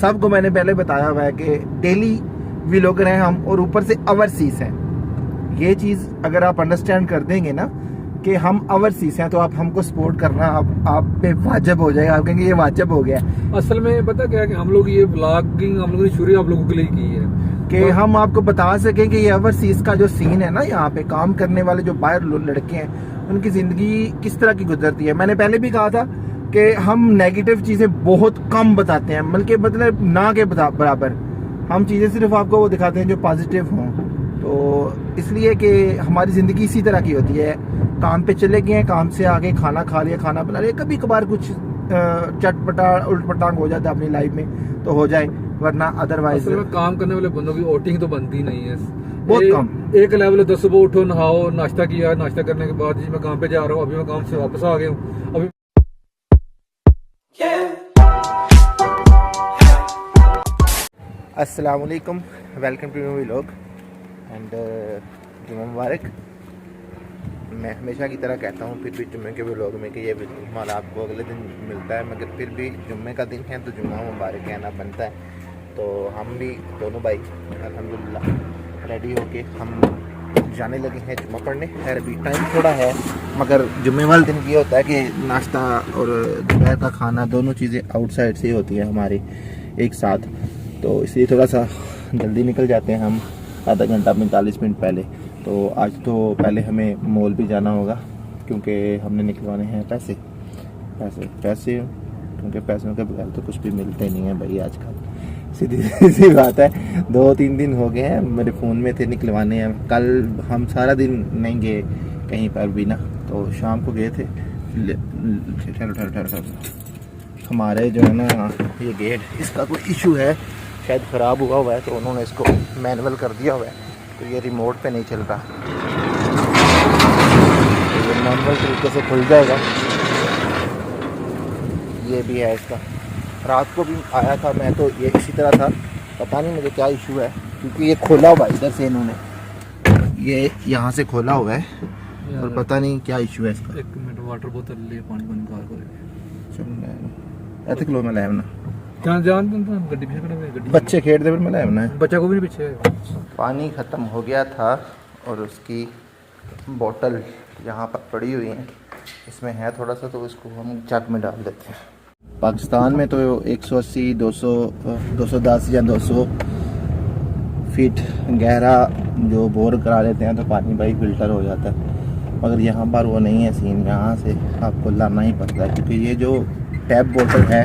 सबको मैंने पहले बताया हुआ है कि डेली व्लॉगर हैं हम और ऊपर से ओवरसीज हैं। ये चीज़ अगर आप अंडरस्टैंड कर देंगे ना कि हम ओवरसीज हैं तो आप हमको सपोर्ट करना आप पे वाजिब हो जाएगा। आप कहेंगे ये वाजिब हो गया। असल में पता क्या है कि हम लोग ये व्लॉगिंग हम लोगों ने शुरू आप लोगों के लिए की है कि हम आपको बता सकें कि ये ओवरसीज का जो सीन है ना, यहाँ पे काम करने वाले जो बाहर लड़के हैं उनकी ज़िंदगी किस तरह की गुजरती है। मैंने पहले भी कहा था कि हम नेगेटिव चीज़ें बहुत कम बताते हैं, बल्कि मतलब ना के बराबर हम चीज़ें सिर्फ आपको वो दिखाते हैं जो पॉजिटिव हों। तो इसलिए कि हमारी ज़िंदगी इसी तरह की होती है। काम पे चले गए हैं, काम से आके खाना खा लिया, खाना बना लिया, कभी कभार कुछ चटपटा उल्ट पटांग हो जाता है अपनी लाइफ में तो हो जाए, वरना अदरवाइज काम करने वाले बंदों की वोटिंग तो बनती नहीं है बहुत कम। एक लेवल 10 सुबह उठो, नहाओ, नाश्ता किया, नाश्ता करने के बाद जी मैं काम पे जा रहा हूँ, अभी मैं काम से वापस आ गया हूँ अभी। अस्सलाम वालेकुम, welcome to new vlog and जुम्मा मुबारक। मैं हमेशा की तरह कहता हूँ फिर भी जुम्मे के व्लॉग में कि ये हमारा आपको अगले दिन मिलता है, मगर फिर भी जुम्मे का दिन है तो जुम्मा मुबारक कहना बनता है। तो हम भी दोनों भाई अल्हम्दुलिल्लाह रेडी होके हम जाने लगे हैं जुम्मा पढ़ने। खैर अभी टाइम थोड़ा है, मगर जुम्मे वाले दिन ये होता है कि नाश्ता और दोपहर का खाना दोनों चीज़ें आउटसाइड से ही होती हैं हमारी एक साथ, तो इसलिए थोड़ा सा जल्दी निकल जाते हैं हम, आधा घंटा 45 मिनट पहले। तो आज तो पहले हमें मॉल भी जाना होगा क्योंकि हमने निकलवाने हैं पैसे क्योंकि पैसों के बगैर तो कुछ भी मिलते नहीं है भाई आजकल। सीधी बात है, 2-3 दिन हो गए हैं मेरे फ़ोन में थे निकलवाने हैं। कल हम सारा दिन नहीं गए कहीं पर भी ना, तो शाम को गए थे। हमारे जो है ना ये गेट इसका कोई इशू है, शायद ख़राब हुआ है, तो उन्होंने इसको मैनुअल कर दिया हुआ है, तो ये रिमोट पे नहीं चल रहा, तो ये मैनुअल तरीके से खुल जाएगा। ये भी है इसका, रात को भी आया था मैं तो ये इसी तरह था, पता नहीं मुझे क्या इशू है क्योंकि ये खोला हुआ है इधर से, इन्होंने ये यहाँ से खोला हुआ है और पता नहीं क्या इशू है इसका। एक मिनट वाटर बोतल ले पानी बंद ऐसे क्लो में लाया बच्चे खेड़ दे मैं लाया बच्चा को भी नहीं पीछे। पानी ख़त्म हो गया था और उसकी बोतल यहाँ पर पड़ी हुई है, इसमें है थोड़ा सा, तो इसको हम जग में डाल देते हैं। पाकिस्तान में तो 180, 200, 210 या 200 फीट गहरा जो बोर करा लेते हैं तो पानी भाई फिल्टर हो जाता है, मगर यहाँ पर वो नहीं है सीन। यहाँ से आपको लाना ही पड़ता है क्योंकि ये जो टैप बोतल है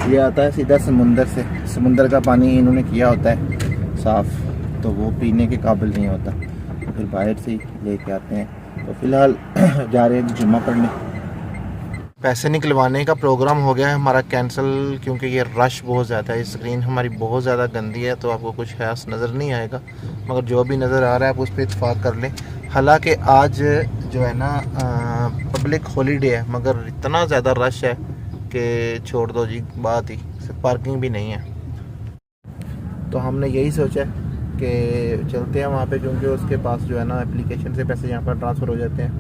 ये आता है सीधा समुंदर से, समुंदर का पानी इन्होंने किया होता है साफ़, तो वो पीने के काबिल नहीं होता, फिर बाहर से ही लेके आते हैं। तो फ़िलहाल जा रहे हैं जुम्मा पढ़ने। पैसे निकलवाने का प्रोग्राम हो गया है हमारा कैंसिल क्योंकि ये रश बहुत ज़्यादा है। स्क्रीन हमारी बहुत ज़्यादा गंदी है तो आपको कुछ खास नज़र नहीं आएगा, मगर जो भी नज़र आ रहा है आप उस पर इत्फाक कर लें। हालांकि आज जो है ना पब्लिक हॉलीडे है, मगर इतना ज़्यादा रश है कि छोड़ दो जी बात ही, सिर्फ पार्किंग भी नहीं है। तो हमने यही सोचा कि चलते हैं वहाँ पे, क्योंकि उसके पास जो है ना एप्लीकेशन से पैसे यहाँ पर ट्रांसफ़र हो जाते हैं।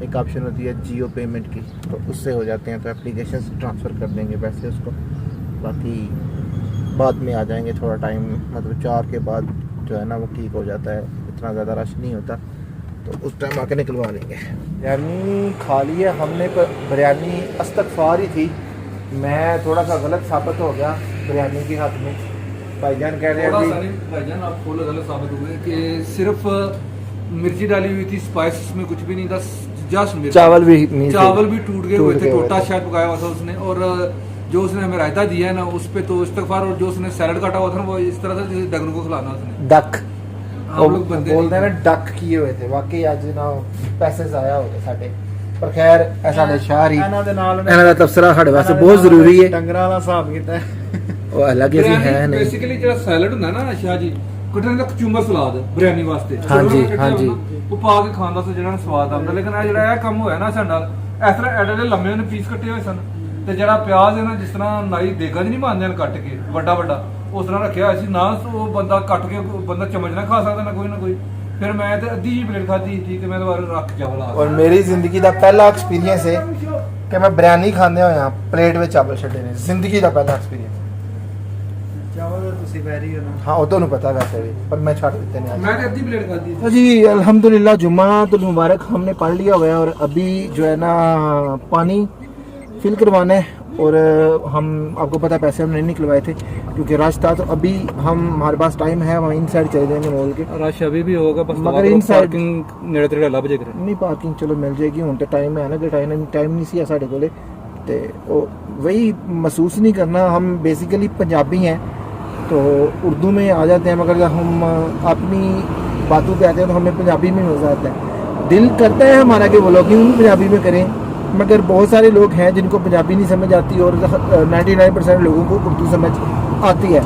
एक ऑप्शन होती है जियो पेमेंट की, तो उससे हो जाते हैं, तो एप्लीकेशन से ट्रांसफ़र कर देंगे पैसे उसको, बाकी बाद में आ जाएंगे थोड़ा टाइम, मतलब 4 के बाद जो है ना वो ठीक हो जाता है, इतना ज़्यादा रश नहीं होता, तो उस टाइम आके निकलवा लेंगे। बिरयानी खा ली है हमने, पर बिरयानी अस्तगफार ही थी। मैं थोड़ा सा गलत साबित हो गया बिरयानी के हाथ में। भाईजान कह रहे हैं भाईजान आप थोड़ा गलत साबित हुए कि सिर्फ मिर्ची डाली हुई थी, स्पाइस में कुछ भी नहीं था, जस्ट चावल भी टूट गए हुए थे, टोटा शायद पकाया हुआ था उसने, और जो उसने हमें रायता दिया है ना उस पे तो इस्तगफार, और जो उसने सैलड काटा हुआ था ना वो इस तरह से जैसे डगनों को खिलाना उसने डक बोलते हैं ना, डक किए हुए थे। वाकई आज ना पैसे ज़ाया हो गए साडे, पर खैर ऐसा शार ही ਇਹਨਾਂ ਦਾ ਤਬਸਰਾ ਸਾਡੇ ਵਾਸਤੇ ਬਹੁਤ ਜ਼ਰੂਰੀ ਹੈ। ਡੰਗਰਾਂ ਦਾ ਹਿਸਾਬ ਕੀਤਾ ਉਹ ਅਲੱਗ ਹੀ ਹੈ ਨਹੀਂ। ਬੇਸਿਕਲੀ ਜਿਹੜਾ ਸੈਲਡ ਹੁੰਦਾ ਨਾ ਸ਼ਾਹ ਜੀ, ਕੁੱਟਣ ਦਾ ਕਚੂਮਰ ਸਲਾਦ ਬਿਰਿਆਨੀ ਵਾਸਤੇ, ਹਾਂਜੀ ਹਾਂਜੀ, ਉਹ ਪਾ ਕੇ ਖਾਣ ਦਾ ਜਿਹੜਾ ਸਵਾਦ ਆਉਂਦਾ। ਲੇਕਿਨ ਇਹ ਜਿਹੜਾ ਇਹ ਕੰਮ ਹੋਇਆ ਨਾ ਸਾਡੇ ਨਾਲ, ਇਸ ਤਰ੍ਹਾਂ ਐਡੇ ਐਡੇ ਲੰਮੇ ਉਹਨੇ ਪੀਸ ਕੱਟੇ ਹੋਏ ਸਨ, ਤੇ ਜਿਹੜਾ ਪਿਆਜ਼ ਹੈ ਨਾ ਜਿਸ ਤਰ੍ਹਾਂ ਨਾਈ ਦੇਗਾ ਨਹੀਂ ਬਣਦੇ ਕੱਟ ਕੇ ਵੱਡਾ ਵੱਡਾ, ਉਸ ਤਰ੍ਹਾਂ ਰੱਖਿਆ ਹੋਇਆ ਸੀ ਨਾ, ਉਹ ਬੰਦਾ ਕੱਟ ਕੇ ਬੰਦਾ ਚਮਚ ਨਾ ਖਾ ਸਕਦਾ ਨਾ ਕੋਈ। फिर मैं तो अद्धी ही प्लेट खाधी थी कि मैं दोबारा रख चावल आ। और मेरी जिंदगी का पहला एक्सपीरियंस है कि मैं बिरयानी खाने होया प्लेट में चावल छड्डे ने, जिंदगी का पहला एक्सपीरियंस। हाँ वो तो नहीं पता वैसे भी, पर मैं छाट देते नहीं। मैंने आधी प्लेट खा दी। तो जी अल्हम्दुलिल्लाह जुम्मातुल मुबारक हमने पढ़ लिया हुआ है, और अभी जो है ना पानी फिल करवाना है। और हम आपको पता पैसे हमने नहीं निकलवाए थे क्योंकि रश था, तो अभी हमारे पास टाइम है, हम इन साइड चले जाएंगे मॉल के। रश अभी भी होगा बस, मगर इन साइड नेड़े तेड़े लब जे नहीं पार्किंग चलो मिल जाएगी। हूँ तो टाइम है ना कि टाइम नहीं सी साढ़े कोले, ते वही महसूस नहीं करना। हम बेसिकली पंजाबी हैं तो उर्दू में आ जाते हैं, मगर जब हम अपनी बातों पे आते हैं तो हमें पंजाबी में मज़ा आता है। दिल करता है हमारा कि वो लोग क्यों पंजाबी में करें, मगर बहुत सारे लोग हैं जिनको पंजाबी नहीं समझ आती और 99% लोगों को उर्दू समझ आती है,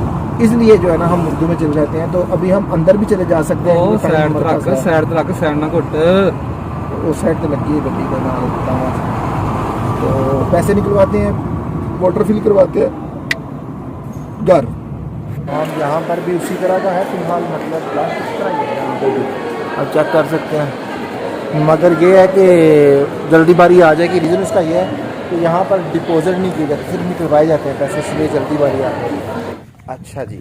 इसलिए जो है ना हम उर्दू में चले जाते हैं। तो अभी हम अंदर भी चले जा सकते हैं। साइड ना घुट उस साइड तो लगी है गड्डी का नाम। तो पैसे निकलवाते हैं, वाटर फिल करवाते हैं घर। हम यहाँ पर भी उसी तरह का है फिलहाल, मतलब इस तरह ही है यहाँ पे भी, आप चेक कर सकते हैं। मगर ये है कि जल्दी बारी आ जाएगी। रीज़न उसका ये है कि यहाँ पर डिपॉजिट नहीं किए जाते, सिर्फ निकलवाए जाते हैं पैसे, इसलिए जल्दी बारी आ जाएगी। अच्छा जी,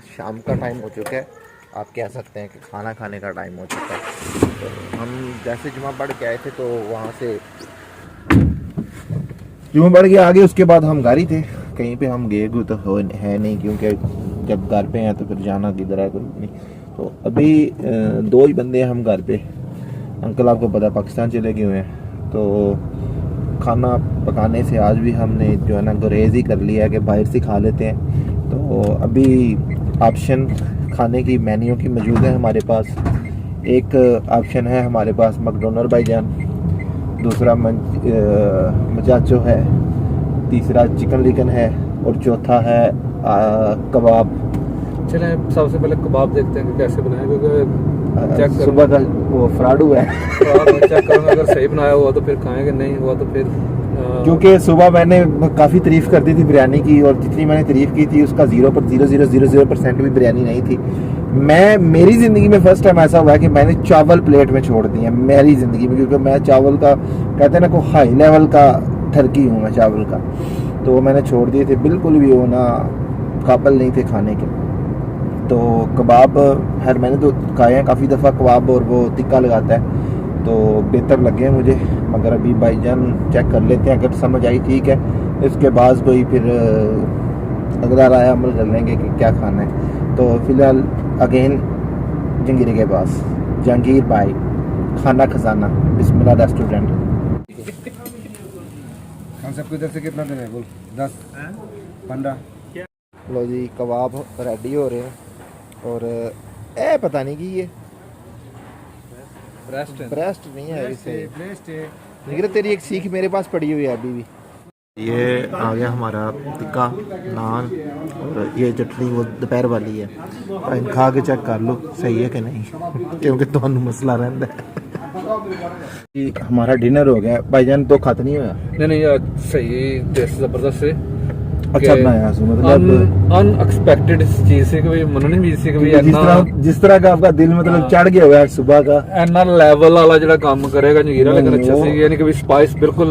शाम का टाइम हो चुका है, आप कह सकते हैं कि खाना खाने का टाइम हो चुका है। तो हम जैसे जुमा पढ़ के आए थे तो वहाँ से जुमा पढ़ के आ गए, उसके बाद हम गाड़ी थे कहीं पे हम गए तो है नहीं, क्योंकि जब घर पे हैं तो फिर जाना किधर है कोई नहीं। तो अभी 2 ही बंदे हैं हम घर पे। अंकल आपको पता पाकिस्तान चले गए हुए हैं, तो खाना पकाने से आज भी हमने जो है ना गुरेज ही कर लिया है कि बाहर से खा लेते हैं। तो अभी ऑप्शन खाने की मेन्यू की मौजूद है हमारे पास। एक ऑप्शन है हमारे पास मैकडोनल्ड भाईजान, दूसरा मजाचो है, तीसरा चिकन लिकन है, और चौथा है कबाब। चलें सबसे पहले कबाब देखते हैं कि कैसे बनाए, क्योंकि सुबह का वो फ्राड हुआ है। चेक करूँगा, अगर सही बनाया हुआ तो फिर खाएंगे, नहीं हुआ तो फिर क्योंकि सुबह मैंने काफ़ी तारीफ़ कर दी थी बिरयानी की, और जितनी मैंने तारीफ़ की थी उसका 0.0000% भी बिरयानी नहीं थी। मेरी ज़िंदगी में फ़र्स्ट टाइम ऐसा हुआ है कि मैंने चावल प्लेट में छोड़ दिए मेरी ज़िंदगी में, क्योंकि मैं चावल का कहते हैं ना को हाई लेवल का ठरकी हूँ मैं चावल का, तो वो मैंने छोड़ दिए थे, बिल्कुल भी वो ना काबिल नहीं थे खाने के। तो कबाब हर मैंने तो खाए हैं काफ़ी दफ़ा कबाब, और वो टिक्का लगाता है तो बेहतर लगे मुझे। मगर अभी भाईजान चेक कर लेते हैं, अगर समझ आई ठीक है, इसके बाद कोई फिर अगला राय अमल कर लेंगे कि क्या खाना है। तो फिलहाल अगेन जंगीर के पास जहांगीर भाई खाना खजाना बिस्मिल्लाह रेस्टोरेंट। हम सबको इधर से कितना देना है बोल? 10 15। लो जी कबाब रेडी हो रहे हैं, और ए पता नहीं कि ये ब्रेस्ट नहीं है, लेकिन तेरी एक सीख मेरे पास पड़ी हुई है अभी भी। ये आ गया हमारा टिक्का नान, और ये चटनी वो दोपहर वाली है, खा के चेक कर लो सही है कि नहीं, क्योंकि तो मसला रहता है। हमारा डिनर हो गया भाईजान, तो खत्म नहीं हुआ। नहीं यार सही टेस्ट जबरदस्त है, अच्छा बनाया मतलब अनएक्सपेक्टेड चीज से कोई मन नहीं भी सी कोई जिस तरह का आपका दिल मतलब चढ़ गया हुआ है सुबह का, एना लेवल वाला ਜਿਹੜਾ ਕੰਮ करेगा जंगीरा, लेकिन अच्छा से यानी कि भी स्पाइस बिल्कुल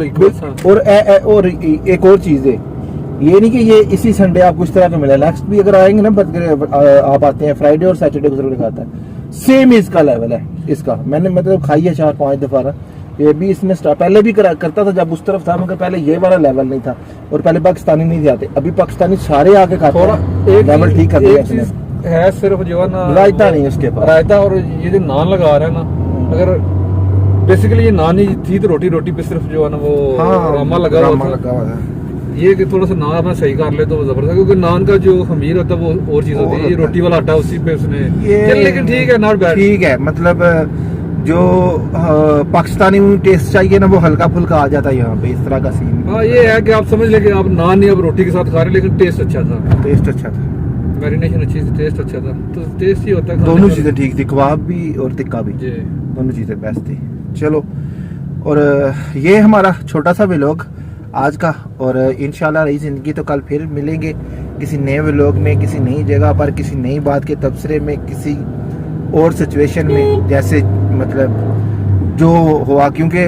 और एक और चीज है, ये नहीं कि ये इसी संडे आपको इस तरह का मिला, नेक्स्ट भी अगर आएंगे ना आप आते हैं फ्राइडे और सैटरडे को खाता है, सेम इसका लेवल है इसका। मैंने मतलब खाई है 4-5 दफा ना, ये भी इसने पहले भी करता था जब उस तरफ था, मगर पहले ये वाला लेवल नहीं था, और पहले पाकिस्तानी नहीं थे आते, अभी पाकिस्तानी सारे आके खाते हैं, लेवल ठीक कर दिया है। सिर्फ जो है ना रायता नहीं उसके पास, रायता और ये जो नान लगा रहा है ना, अगर बेसिकली ये नान ही थी तो रोटी पे सिर्फ जो है ना वो रामा लगा हुआ था। ये कि थोड़ा सा नान में सही कर ले तो जबरदस्त, क्योंकि नान का जो खमीर होता है वो और चीज होती है, ये रोटी वाला आटा उसी पे उसने, लेकिन ठीक है नॉट बैड, ठीक है। मतलब जो पाकिस्तानी टेस्ट चाहिए ना वो हल्का फुल्का आ जाता है यहाँ पे, इस तरह का सीन। हाँ ये है कि आप समझ लें कि आप नान नहीं अब रोटी के साथ खा रहे, लेकिन टेस्ट अच्छा था, टेस्ट अच्छा था, मैरिनेशन अच्छी थी, टेस्ट अच्छा था, तो टेस्ट ही होता है। दोनों चीजें ठीक थी, कबाब भी और टिक्का भी, दोनों चीजें बेस्ट थी। चलो, और ये हमारा छोटा सा व्लॉग आज का, और इंशाल्लाह रही जिंदगी तो कल फिर मिलेंगे किसी नए व्लॉग में, किसी नई जगह पर, किसी नई बात के तबसरे में, किसी और सिचुएशन में, जैसे मतलब जो हुआ, क्योंकि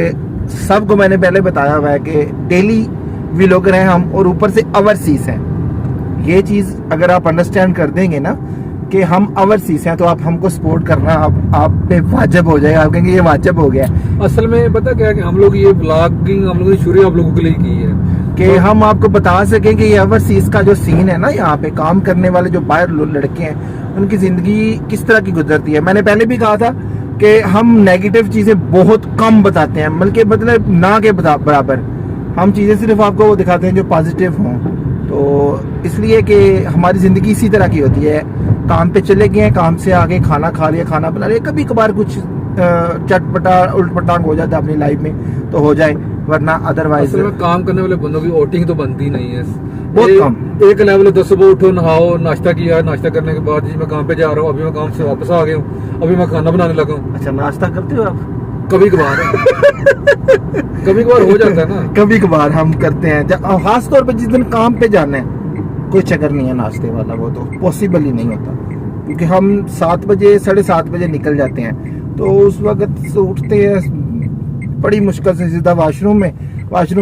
सबको मैंने पहले बताया हुआ है कि डेली व्लॉगर हैं हम, और ऊपर से ओवरसीज हैं, ये चीज अगर आप अंडरस्टैंड कर देंगे ना कि हम ओवरसीज हैं, तो आप हमको सपोर्ट करना आप पे वाजिब हो जाएगा। आप कहेंगे ये वाजिब हो गया है। असल में पता क्या है कि हम लोग ये ब्लॉगिंग हम लोगों ने शुरू आप लोगों के लिए की है कि हम आपको बता सकें कि ये ओवरसीज का जो सीन है ना, यहाँ पे काम करने वाले जो बाहर लड़के हैं उनकी जिंदगी किस तरह की गुजरती है। मैंने पहले भी कहा था कि हम नेगेटिव चीजें बहुत कम बताते हैं, बल्कि मतलब ना के बराबर हम चीजें सिर्फ आपको वो दिखाते हैं जो पॉजिटिव हों। तो इसलिए कि हमारी ज़िंदगी इसी तरह की होती है, काम पे चले गए, काम से आगे खाना खा लिया, खाना बना लिया, कभी कभार कुछ चटपटा उल्ट पटांग हो जाता है अपनी लाइफ में तो हो जाए, वरना अदरवाइज काम करने वाले बंदों की वोटिंग तो बनती नहीं है, बहुत कम। एक लेवल 10 सुबह उठो, नहाओ, नाश्ता किया, नाश्ता करने के बाद जी मैं काम पे जा रहा हूँ, अभी मैं काम से वापस आ गया हूँ, अभी मैं खाना बनाने लगा हूँ। अच्छा, नाश्ता करते हो आप? कभी कभार कभी कभार हो जाता है ना, कभी कभार हम करते हैं, खास तौर पे जिस दिन काम पे जाना है कोई चक्कर नहीं है नाश्ते वाला, वो तो पॉसिबल ही नहीं होता, क्योंकि हम 7 बजे 7:30 बजे निकल जाते हैं। तो उस वक्त से उठते हैं बड़ी मुश्किल से, सीधा वाशरूम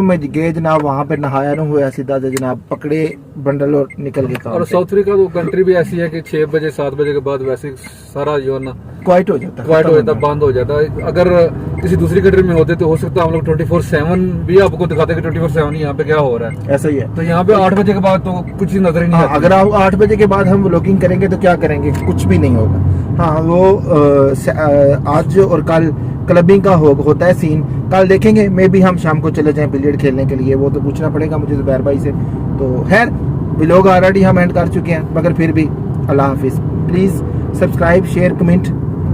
में गए जनाब, वहाँ पे नहाया न हुआ, सीधा से जनाब पकड़े बंडल और निकल गए काम। और साउथ अफ्रीका तो कंट्री भी ऐसी है कि 6 बजे 7 बजे के बाद वैसे सारा जो है ना क्वाइट हो जाता है, बंद हो जाता है। अगर किसी दूसरी कंट्री में होते तो हो सकता है हम लोग 24/7 भी आपको दिखाते हैं कि 24/7 यहाँ पे क्या हो रहा है। ऐसा ही है। तो यहाँ पे 8 बजे के बाद तो कुछ ही नजर ही नहीं आता। अगर आप 8 बजे के बाद हम व्लॉगिंग करेंगे तो क्या करेंगे, कुछ भी नहीं होगा। हाँ, वो आज और कल क्लबिंग का होता है सीन, कल देखेंगे। मे भी हम शाम को चले जाएं बिलियर्ड खेलने के लिए, वो तो पूछना पड़ेगा मुझे जुबैर भाई से। तो खैर व्लॉग ऑलरेडी हम एंड कर चुके हैं, मगर फिर भी अल्लाह हाफिज। Please subscribe, share, comment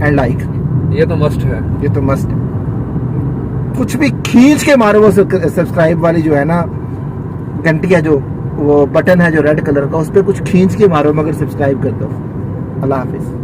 and like, ये तो मस्ट है, ये तो मस्ट है। कुछ भी खींच के मारो वो सब्सक्राइब वाली जो है ना घंटिया, जो वो बटन है जो रेड कलर का, उस पर कुछ खींच के मारो, मगर सब्सक्राइब कर दो। अल्लाह हाफिज।